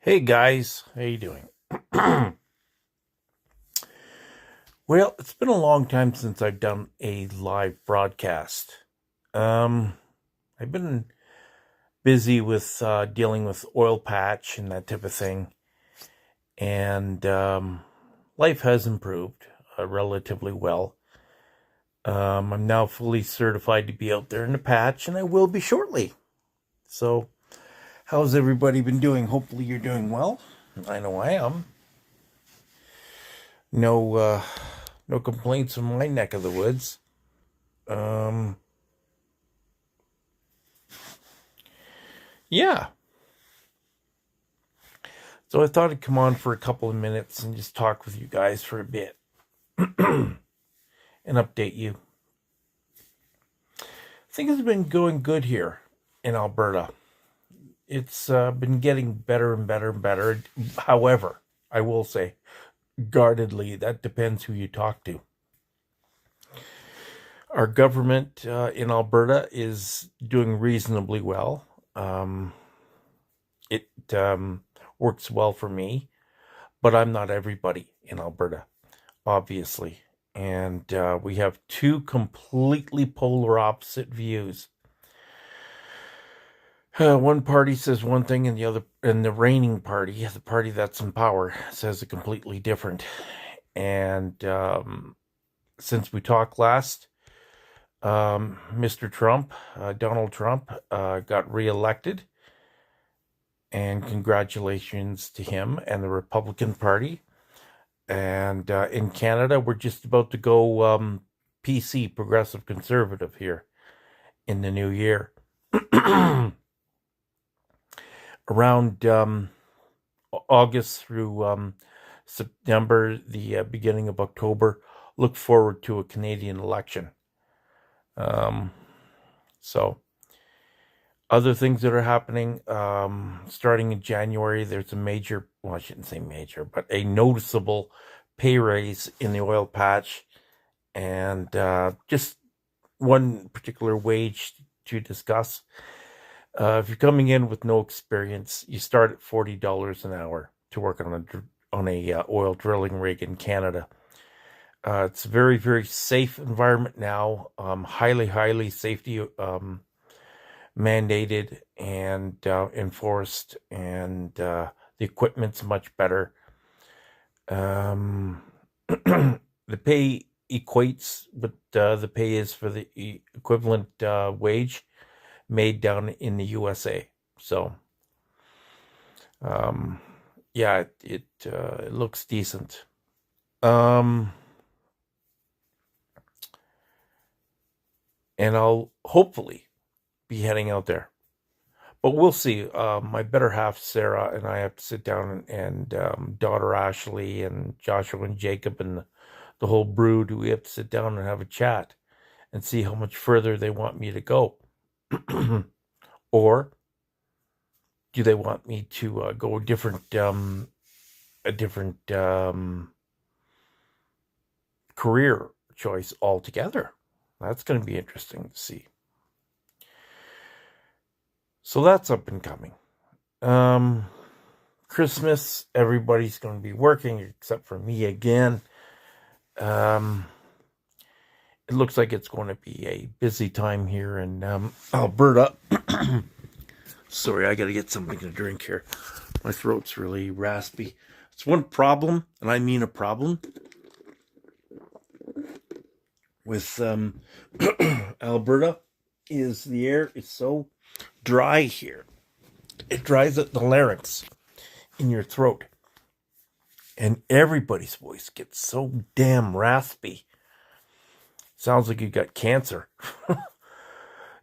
Hey guys, how you doing? Well, it's been a long time since I've done a live broadcast. Um, I've been busy with dealing with oil patch and that type of thing, and life has improved relatively well. I'm now fully certified to be out there in the patch, and I will be shortly. So, how's everybody been doing? Hopefully, you're doing well. I know I am. No, no complaints from my neck of the woods. Um, yeah. So I thought I'd come on for a couple of minutes and just talk with you guys for a bit and update you. Things have been going good here in Alberta. It's been getting better and better and better. However, I will say, guardedly, that depends who you talk to. Our government in Alberta is doing reasonably well. It works well for me, but I'm not everybody in Alberta, obviously. And we have two completely polar opposite views. One party says one thing, and the reigning party, the party that's in power, says a completely different. And since we talked last, Mr. Trump, Donald Trump, got reelected. And congratulations to him and the Republican Party. And in Canada, we're just about to go PC, Progressive Conservative, here in the new year. Around August through September, the beginning of October, look forward to a Canadian election. So, other things that are happening, starting in January, there's a major, well, I shouldn't say major, but a noticeable pay raise in the oil patch, and just one particular wage to discuss. If you're coming in with no experience, you start at $40 an hour to work on a oil drilling rig in Canada. It's a very, very safe environment now, highly safety mandated and enforced, and the equipment's much better. The pay equates what the pay is for the equivalent wage made down in the USA. So, yeah, it looks decent. And I'll hopefully be heading out there, but we'll see. My better half Sarah and I have to sit down and daughter Ashley and Joshua and Jacob and the whole brood. We have to sit down and have a chat and see how much further they want me to go. Or do they want me to go a different career choice altogether? That's going to be interesting to see. So that's up and coming. Christmas, everybody's going to be working except for me again. It looks like it's going to be a busy time here in Alberta. Sorry, I got to get something to drink here. My throat's really raspy. It's one problem, and I mean a problem, with Alberta, is the air is so dry here. It dries out the larynx in your throat. And everybody's voice gets so damn raspy. Sounds like you got cancer.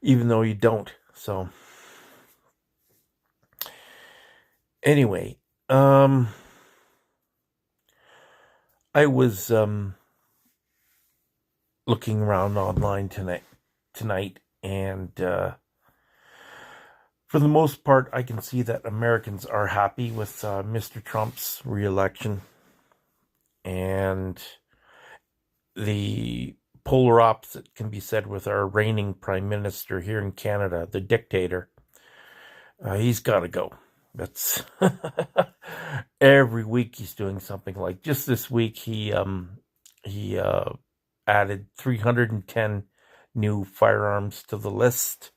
Even though you don't. So, anyway, I was looking around online tonight, and for the most part, I can see that Americans are happy with Mr. Trump's re-election, and the polar opposite can be said with our reigning prime minister here in Canada, the dictator. He's got to go. That's every week he's doing something. Like just this week, he added 310 new firearms to the list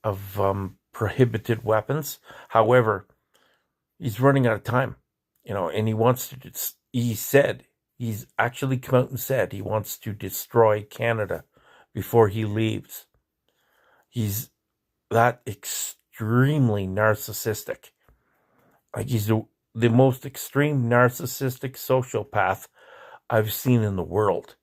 of prohibited weapons. However, he's running out of time, and he wants to. He's actually come out and said he wants to destroy Canada before he leaves. He's that extremely narcissistic. Like he's the most extreme narcissistic sociopath I've seen in the world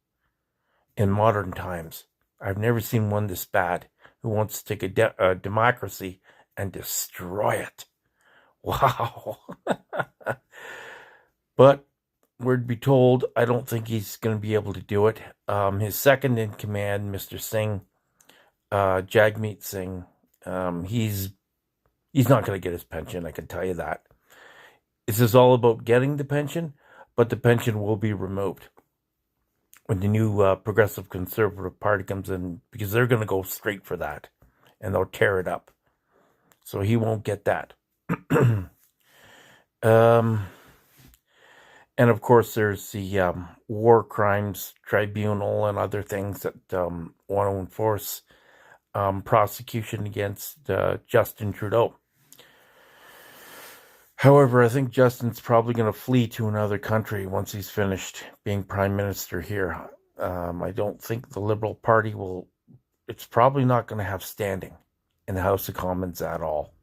in modern times. I've never seen one this bad who wants to take a democracy and destroy it. Wow. But we're to be told, I don't think he's going to be able to do it. His second in command, Mr. Singh, Jagmeet Singh, he's not going to get his pension, I can tell you that. This is all about getting the pension, but the pension will be removed when the new Progressive Conservative Party comes in, because they're going to go straight for that, and they'll tear it up. So he won't get that. And of course, there's the War Crimes Tribunal and other things that want to enforce prosecution against Justin Trudeau. However, I think Justin's probably going to flee to another country once he's finished being Prime Minister here. I don't think the Liberal Party it's probably not going to have standing in the House of Commons at all.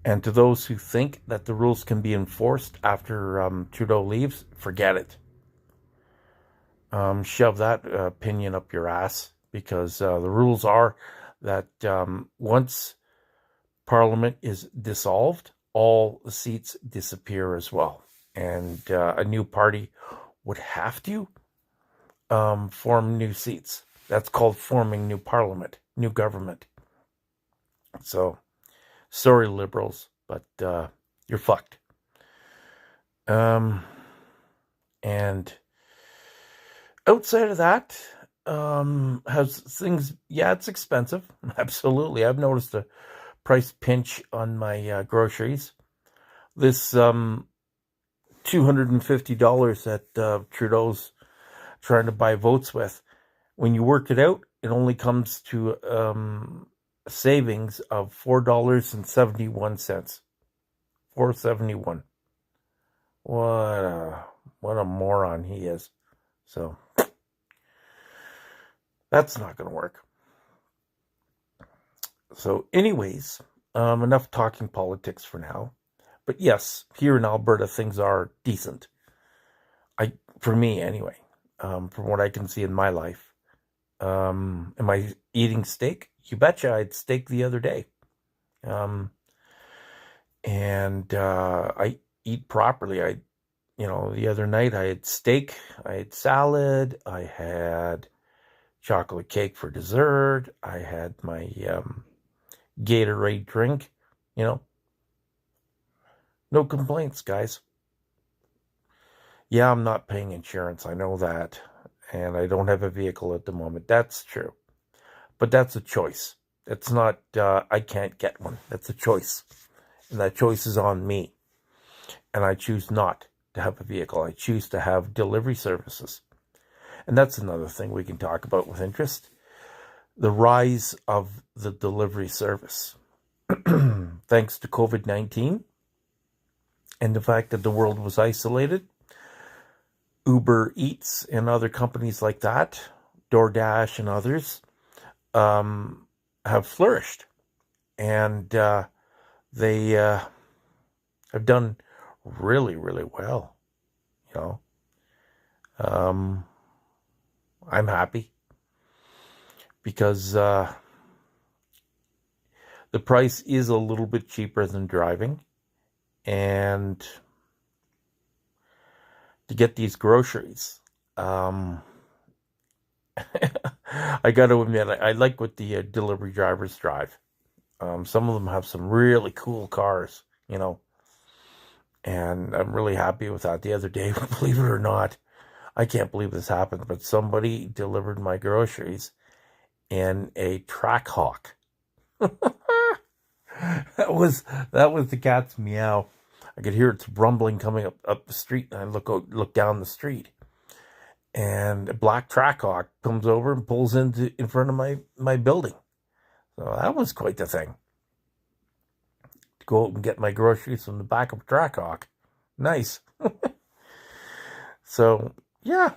And to those who think that the rules can be enforced after Trudeau leaves, forget it. Shove that opinion up your ass, because the rules are that once Parliament is dissolved, all the seats disappear as well. And a new party would have to form new seats. That's called forming new Parliament, new government. So, sorry, Liberals, but you're fucked. And outside of that, has things, it's expensive. Absolutely. I've noticed a price pinch on my groceries. This $250 that Trudeau's trying to buy votes with, when you work it out, it only comes to savings of $4.71. $4.71. What a moron he is. So that's not going to work. So anyways, enough talking politics for now. But yes, here in Alberta, things are decent. For me anyway, from what I can see in my life. Am I eating steak? You betcha, I had steak the other day. And I eat properly. The other night I had steak, I had salad, I had chocolate cake for dessert, I had my Gatorade drink, no complaints, guys. Yeah, I'm not paying insurance, I know that, and I don't have a vehicle at the moment. That's true, but that's a choice. It's not, I can't get one. That's a choice, and that choice is on me, and I choose not to have a vehicle. I choose to have delivery services, and that's another thing we can talk about with interest. The rise of the delivery service. Thanks to COVID-19 and the fact that the world was isolated, Uber Eats and other companies like that, DoorDash and others, have flourished. And they have done really, really well. I'm happy, because the price is a little bit cheaper than driving, and to get these groceries, I got to admit, I like what the delivery drivers drive. Some of them have some really cool cars, and I'm really happy with that. The other day, believe it or not, I can't believe this happened, but somebody delivered my groceries in a Trackhawk. That that was the cat's meow. I could hear its rumbling coming up the street, and I look down the street, and a black Trackhawk comes over and pulls in front of my building. So that was quite the thing. To go out and get my groceries from the back of a Trackhawk. Nice. So yeah,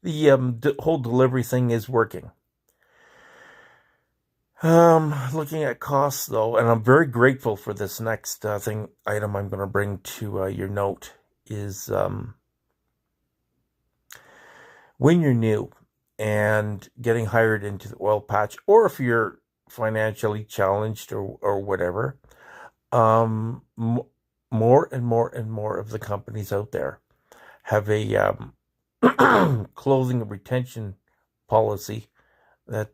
the whole delivery thing is working. Looking at costs though, and I'm very grateful for this next item I'm going to bring to your note is when you're new and getting hired into the oil patch, or if you're financially challenged or whatever, more and more of the companies out there have a clothing and retention policy that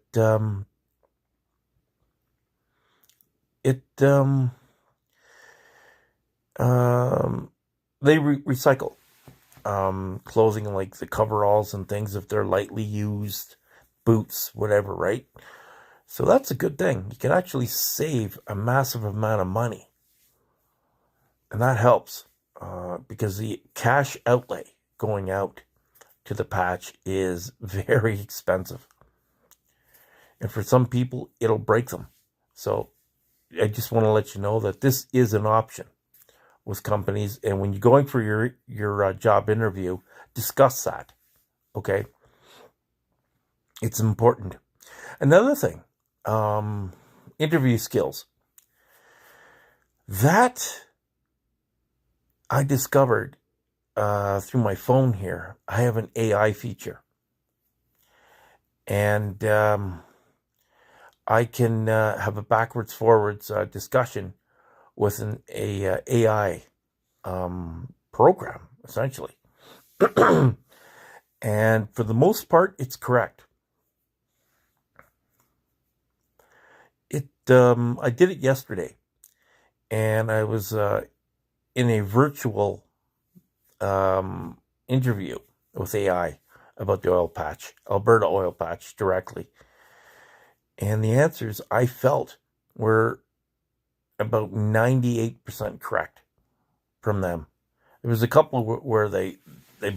they recycle clothing, like the coveralls and things if they're lightly used, boots, whatever, right? So that's a good thing. You can actually save a massive amount of money, and that helps because the cash outlay going out to the patch is very expensive, and for some people it'll break them. So I just want to let you know that this is an option with companies, and when you're going for your job interview, discuss that. Okay, it's important. Another thing, interview skills. That I discovered through my phone here. I have an AI feature, and I can have a backwards forwards discussion with an AI program, essentially. And for the most part, it's correct. I did it yesterday, and I was in a virtual interview with AI about the oil patch, Alberta oil patch, directly. And the answers I felt were about 98% correct from them. There was a couple where they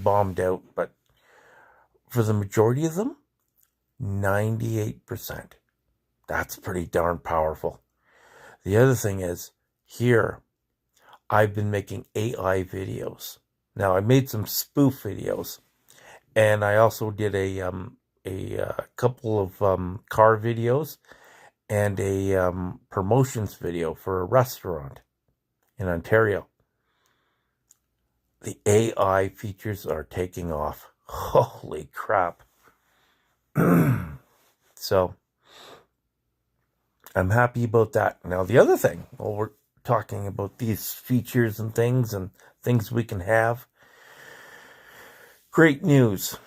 bombed out, but for the majority of them, 98%. That's pretty darn powerful. The other thing is, here, I've been making AI videos. Now, I made some spoof videos, and I also did a couple of car videos and a promotions video for a restaurant in Ontario. The AI features are taking off. Holy crap. So, I'm happy about that. Now, the other thing, well, we're talking about these features and things we can have. Great news.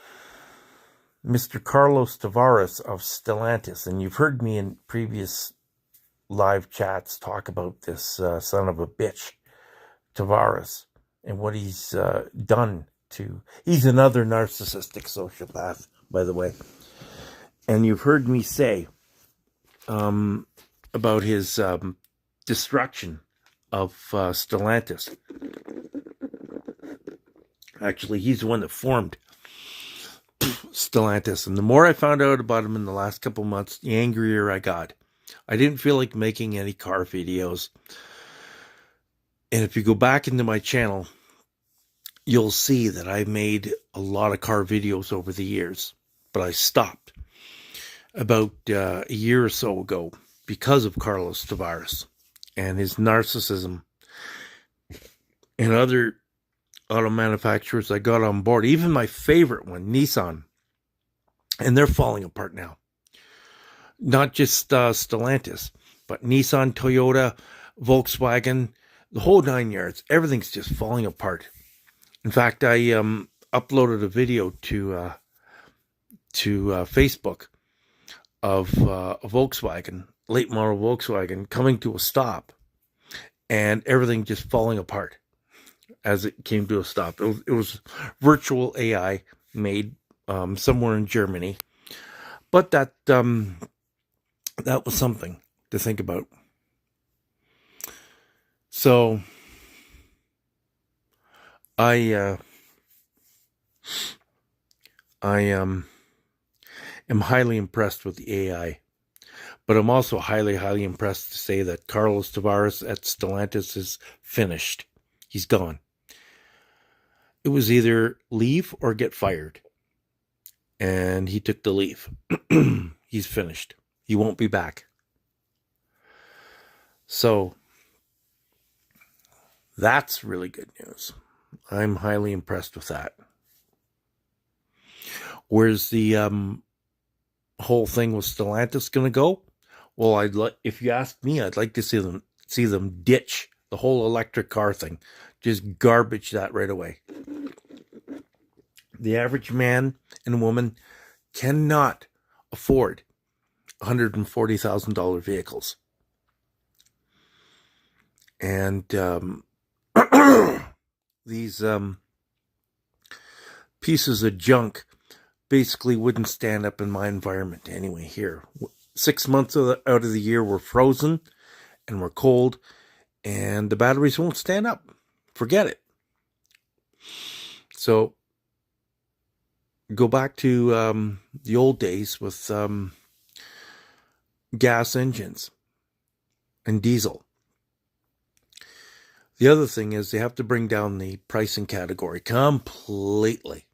Mr. Carlos Tavares of Stellantis, and you've heard me in previous live chats talk about this son of a bitch, Tavares, and what he's done to... He's another narcissistic sociopath, by the way. And you've heard me say about his destruction of Stellantis. Actually, he's the one that formed Stellantis, and the more I found out about him in the last couple months, the angrier I got. I didn't feel like making any car videos. And if you go back into my channel, you'll see that I made a lot of car videos over the years, but I stopped about a year or so ago because of Carlos Tavares and his narcissism. And other auto manufacturers I got on board, even my favorite one, Nissan, and they're falling apart now. Not just Stellantis, but Nissan, Toyota, Volkswagen, the whole 9 yards. Everything's just falling apart. In fact, I uploaded a video to Facebook of a Volkswagen, late model Volkswagen, coming to a stop, and everything just falling apart as it came to a stop. It was virtual AI made somewhere in Germany, but that was something to think about. So I am highly impressed with the AI, but I'm also highly impressed to say that Carlos Tavares at Stellantis is finished. He's gone. It was either leave or get fired, and he took the leave. He's finished. He won't be back. So that's really good news. I'm highly impressed with that. Where's the whole thing with Stellantis going to go? Well, if you ask me, I'd like to see them ditch the whole electric car thing. Just garbage that right away. The average man and woman cannot afford $140,000 vehicles. And these pieces of junk basically wouldn't stand up in my environment anyway here. 6 months out of the year we're frozen and we're cold, and the batteries won't stand up. Forget it. So go back to the old days with gas engines and diesel. The other thing is they have to bring down the pricing category completely.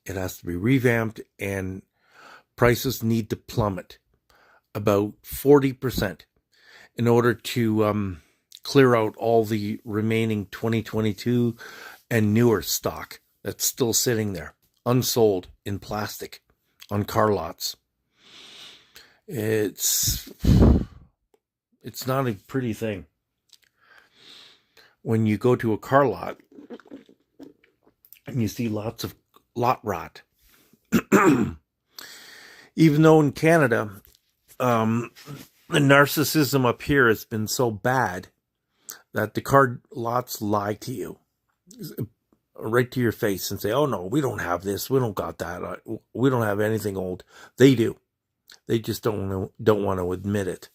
It has to be revamped, and prices need to plummet about 40% in order to clear out all the remaining 2022 and newer stock that's still sitting there, unsold in plastic on car lots. It's not a pretty thing. When you go to a car lot and you see lots of lot rot. Even though in Canada, the narcissism up here has been so bad that the car lots lie to you right to your face and say, oh no, we don't have this, we don't got that, we don't have anything old. They do. They just don't want to admit it.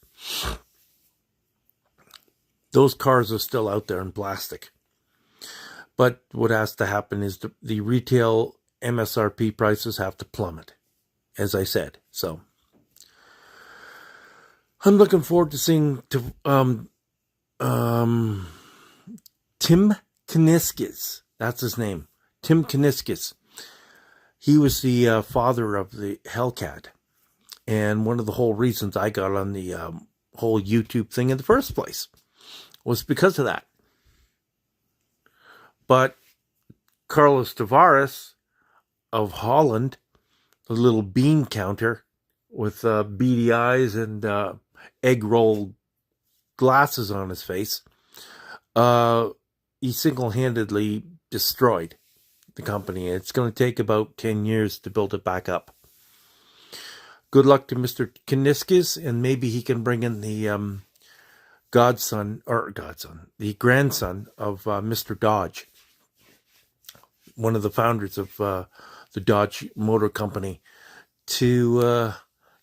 Those cars are still out there in plastic. But what has to happen is the retail MSRP prices have to plummet, as I said. So I'm looking forward to seeing Tim Kuniskis. That's his name. Tim Kuniskis. He was the father of the Hellcat. And one of the whole reasons I got on the whole YouTube thing in the first place was because of that. But Carlos Tavares of Holland, a little bean counter with beady eyes and egg roll glasses on his face, he single-handedly destroyed the company. It's going to take about 10 years to build it back up. Good luck to Mr. Kuniskis, and maybe he can bring in the the grandson of Mr. Dodge, one of the founders of the Dodge Motor Company, to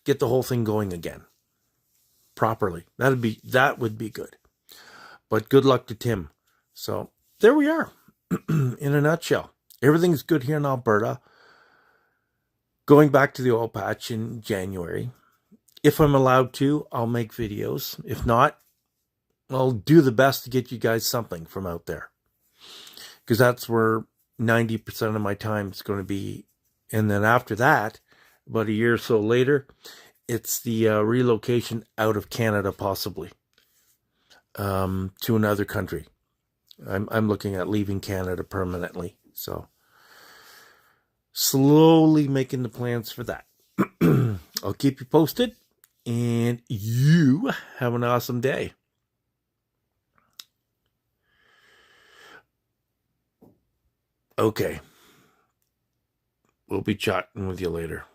get the whole thing going again properly. That would be good. But good luck to Tim. So there we are. In a nutshell, everything's good here in Alberta. Going back to the oil patch in January. If I'm allowed to, I'll make videos. If not, I'll do the best to get you guys something from out there. Because that's where 90% of my time is going to be. And then after that, about a year or so later, it's the relocation out of Canada, possibly, to another country. I'm looking at leaving Canada permanently. So slowly making the plans for that. I'll keep you posted, and you have an awesome day. Okay. We'll be chatting with you later.